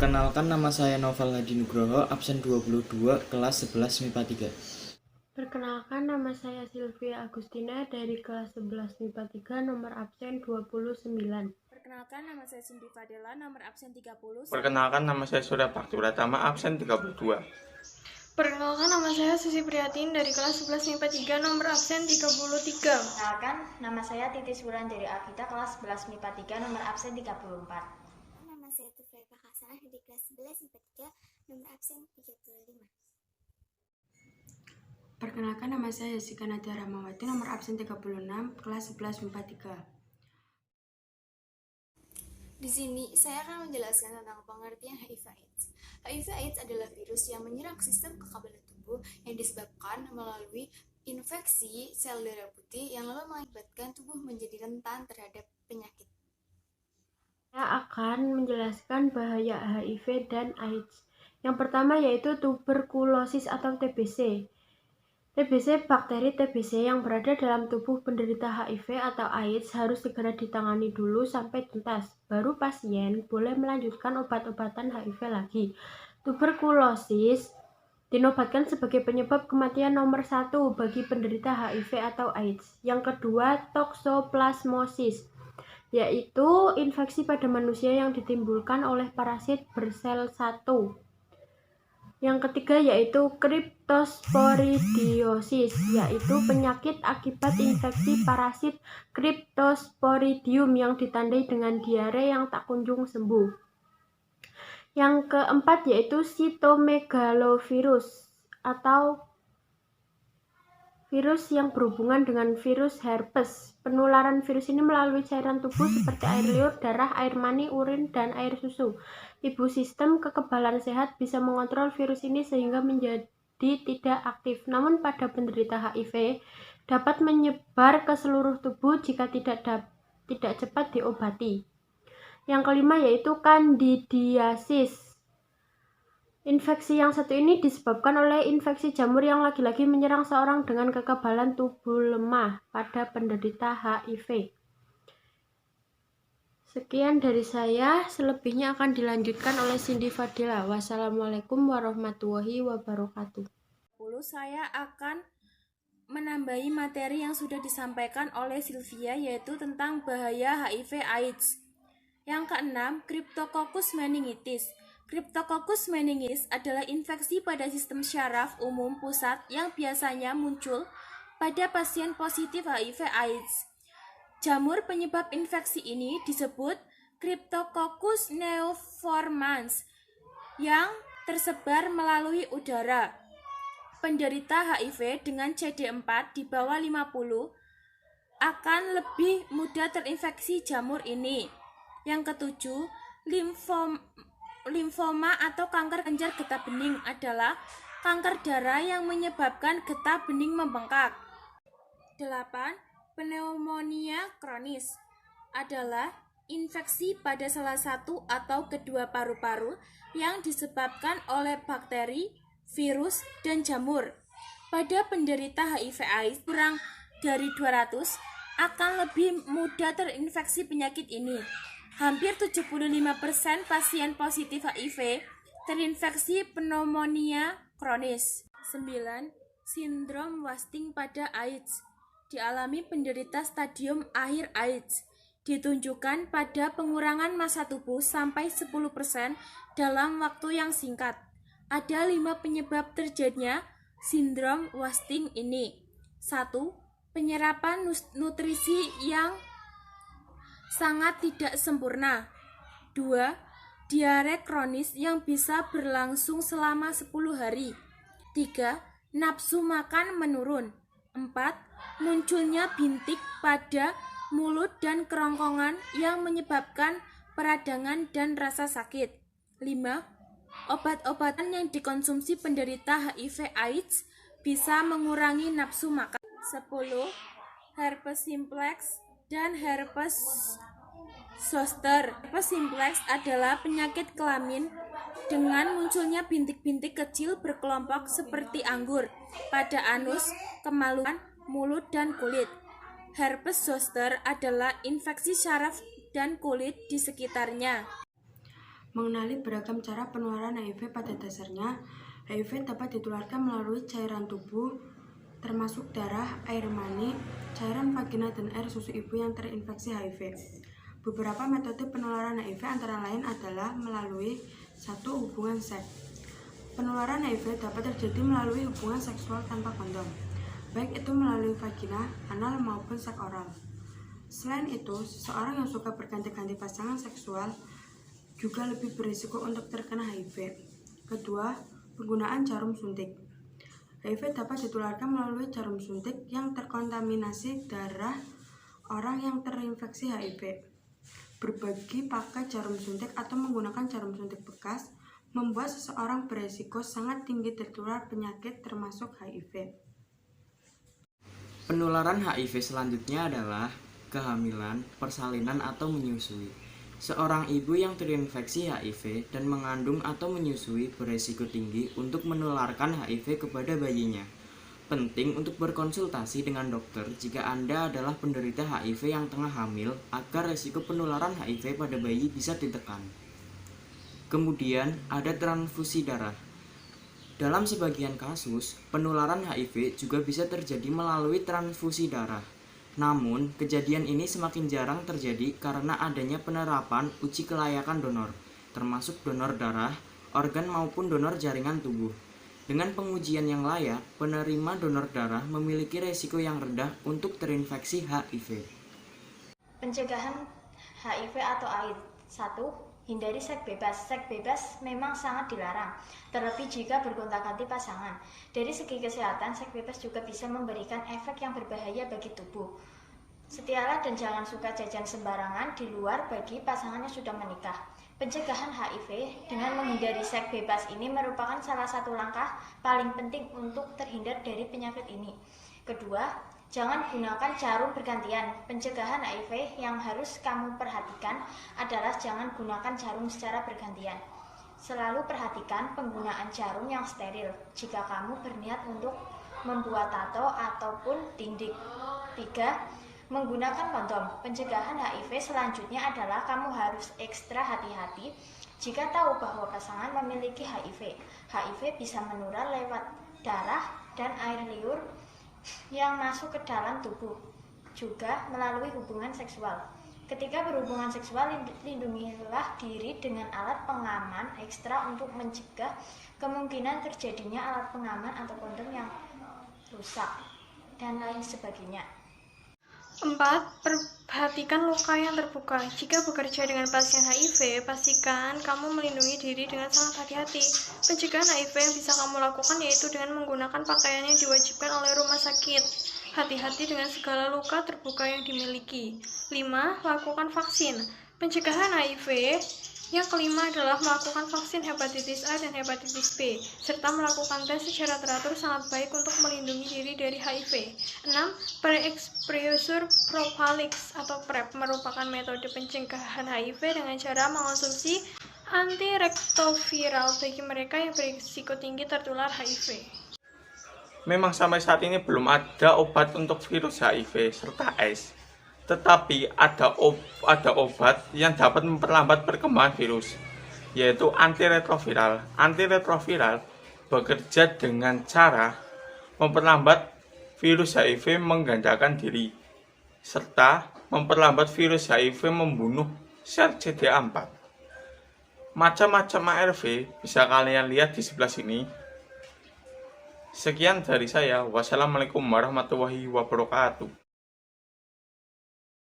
Perkenalkan, nama saya Novel Hadi Nugroho, absen 22, kelas 11 MIPA 3. Perkenalkan, nama saya Sylvia Agustina dari kelas 11 MIPA 3, nomor absen 29. Perkenalkan, nama saya Cindy Fadela, nomor absen 30. Perkenalkan, nama saya Surya Pakturatama, absen 32. Perkenalkan, nama saya Susi Prihatin dari kelas 11 MIPA 3, nomor absen 33. Perkenalkan, nama saya Titis Wulan dari Agita, kelas 11 MIPA 3, nomor absen 34. Nama saya Tufaika Hasanah dari kelas 11 MIPA 3, nomor absen 35. Perkenalkan, nama saya Jessica Nadia Rahmawati, nomor absen 36, kelas 11 MIPA 3. Di sini saya akan menjelaskan tentang pengertian HIV/AIDS. HIV/AIDS adalah virus yang menyerang sistem kekebalan tubuh yang disebabkan melalui infeksi sel darah putih yang lalu mengakibatkan tubuh menjadi rentan terhadap penyakit. Saya akan menjelaskan bahaya HIV dan AIDS. Yang pertama yaitu tuberkulosis atau TBC. TBC, bakteri TBC yang berada dalam tubuh penderita HIV atau AIDS harus segera ditangani dulu sampai tuntas. Baru pasien boleh melanjutkan obat-obatan HIV lagi. Tuberkulosis dinobatkan sebagai penyebab kematian nomor 1 bagi penderita HIV atau AIDS. Yang kedua, toksoplasmosis, yaitu infeksi pada manusia yang ditimbulkan oleh parasit bersel 1. Yang ketiga yaitu Cryptosporidiosis, yaitu penyakit akibat infeksi parasit Cryptosporidium yang ditandai dengan diare yang tak kunjung sembuh. Yang keempat yaitu Cytomegalovirus atau virus yang berhubungan dengan virus herpes. Penularan virus ini melalui cairan tubuh seperti air liur, darah, air mani, urin, dan air susu. Ibu sistem kekebalan sehat bisa mengontrol virus ini sehingga menjadi tidak aktif. Namun pada penderita HIV dapat menyebar ke seluruh tubuh jika tidak cepat diobati. Yang kelima yaitu Candidiasis. Infeksi yang satu ini disebabkan oleh infeksi jamur yang lagi-lagi menyerang seorang dengan kekebalan tubuh lemah pada penderita HIV. Sekian dari saya, selebihnya akan dilanjutkan oleh Cindy Fadila. Wassalamualaikum warahmatullahi wabarakatuh. Saya akan menambahi materi yang sudah disampaikan oleh Sylvia, yaitu tentang bahaya HIV/AIDS. Yang keenam, Cryptococcus meningitis. Cryptococcus meningitis adalah infeksi pada sistem syaraf umum pusat yang biasanya muncul pada pasien positif HIV/AIDS. Jamur penyebab infeksi ini disebut Cryptococcus neoformans yang tersebar melalui udara. Penderita HIV dengan CD4 di bawah 50 akan lebih mudah terinfeksi jamur ini. Yang ketujuh, limfoma atau kanker kelenjar getah bening adalah kanker darah yang menyebabkan getah bening membengkak. 8. Pneumonia kronis adalah infeksi pada salah satu atau kedua paru-paru yang disebabkan oleh bakteri, virus, dan jamur. Pada penderita HIV/AIDS kurang dari 200 akan lebih mudah terinfeksi penyakit ini. Hampir 75% pasien positif HIV terinfeksi pneumonia kronis. 9. Sindrom wasting pada AIDS dialami penderita stadium akhir AIDS. Ditunjukkan pada pengurangan massa tubuh sampai 10% dalam waktu yang singkat. Ada 5 penyebab terjadinya sindrom wasting ini. 1. Penyerapan nutrisi yang sangat tidak sempurna. 2. Diare kronis yang bisa berlangsung selama 10 hari. 3. Nafsu makan menurun. 4. Munculnya bintik pada mulut dan kerongkongan yang menyebabkan peradangan dan rasa sakit. 5. Obat-obatan yang dikonsumsi penderita HIV/AIDS bisa mengurangi nafsu makan. 10. Herpes simplex dan herpes zoster. Herpes simplex adalah penyakit kelamin dengan munculnya bintik-bintik kecil berkelompok seperti anggur pada anus, kemaluan, mulut, dan kulit. Herpes zoster adalah infeksi syaraf dan kulit di sekitarnya. Mengenali beragam cara penularan HIV. Pada dasarnya, HIV dapat ditularkan melalui cairan tubuh, termasuk darah, air mani, cairan vagina, dan air susu ibu yang terinfeksi HIV. Beberapa metode penularan HIV antara lain adalah melalui 1. Hubungan seks. Penularan HIV dapat terjadi melalui hubungan seksual tanpa kondom, baik itu melalui vagina, anal, maupun seks oral. Selain itu, seseorang yang suka berganti-ganti pasangan seksual juga lebih berisiko untuk terkena HIV. Kedua, penggunaan jarum suntik. HIV dapat ditularkan melalui jarum suntik yang terkontaminasi darah orang yang terinfeksi HIV. Berbagi pakai jarum suntik atau menggunakan jarum suntik bekas membuat seseorang beresiko sangat tinggi tertular penyakit termasuk HIV. Penularan HIV selanjutnya adalah kehamilan, persalinan, atau menyusui. Seorang ibu yang terinfeksi HIV dan mengandung atau menyusui beresiko tinggi untuk menularkan HIV kepada bayinya. Penting untuk berkonsultasi dengan dokter jika Anda adalah penderita HIV yang tengah hamil agar resiko penularan HIV pada bayi bisa ditekan. Kemudian ada transfusi darah. Dalam sebagian kasus, penularan HIV juga bisa terjadi melalui transfusi darah. Namun, kejadian ini semakin jarang terjadi karena adanya penerapan uji kelayakan donor, termasuk donor darah, organ maupun donor jaringan tubuh. Dengan pengujian yang layak, penerima donor darah memiliki resiko yang rendah untuk terinfeksi HIV. Pencegahan HIV atau AIDS. 1. Hindari seks bebas. Seks bebas memang sangat dilarang, terlebih jika bergonta-ganti pasangan. Dari segi kesehatan, seks bebas juga bisa memberikan efek yang berbahaya bagi tubuh. Setialah dan jangan suka jajan sembarangan di luar bagi pasangan yang sudah menikah. Pencegahan HIV dengan menghindari seks bebas ini merupakan salah satu langkah paling penting untuk terhindar dari penyakit ini. Kedua, jangan gunakan jarum bergantian. Pencegahan HIV yang harus kamu perhatikan adalah jangan gunakan jarum secara bergantian. Selalu perhatikan penggunaan jarum yang steril jika kamu berniat untuk membuat tato ataupun tindik. 3. Menggunakan kondom. Pencegahan HIV selanjutnya adalah kamu harus ekstra hati-hati jika tahu bahwa pasangan memiliki HIV. HIV bisa menular lewat darah dan air liur yang masuk ke dalam tubuh, juga melalui hubungan seksual. Ketika berhubungan seksual, lindungilah diri dengan alat pengaman ekstra untuk mencegah kemungkinan terjadinya alat pengaman atau kondom yang rusak, dan lain sebagainya. 4. Perhatikan luka yang terbuka. Jika bekerja dengan pasien HIV, pastikan kamu melindungi diri dengan sangat hati-hati. Pencegahan HIV yang bisa kamu lakukan yaitu dengan menggunakan pakaian yang diwajibkan oleh rumah sakit. Hati-hati dengan segala luka terbuka yang dimiliki. 5. Lakukan vaksin. Pencegahan HIV yang kelima adalah melakukan vaksin hepatitis A dan hepatitis B, serta melakukan tes secara teratur sangat baik untuk melindungi diri dari HIV. 6. Pre-exposure prophylaxis atau PrEP merupakan metode pencegahan HIV dengan cara mengonsumsi antiretroviral bagi mereka yang berisiko tinggi tertular HIV. Memang sampai saat ini belum ada obat untuk virus HIV serta AIDS. Tetapi ada obat yang dapat memperlambat perkembangan virus, yaitu antiretroviral. Antiretroviral bekerja dengan cara memperlambat virus HIV menggandakan diri, serta memperlambat virus HIV membunuh sel CD4. Macam-macam ARV bisa kalian lihat di sebelah sini. Sekian dari saya. Wassalamualaikum warahmatullahi wabarakatuh.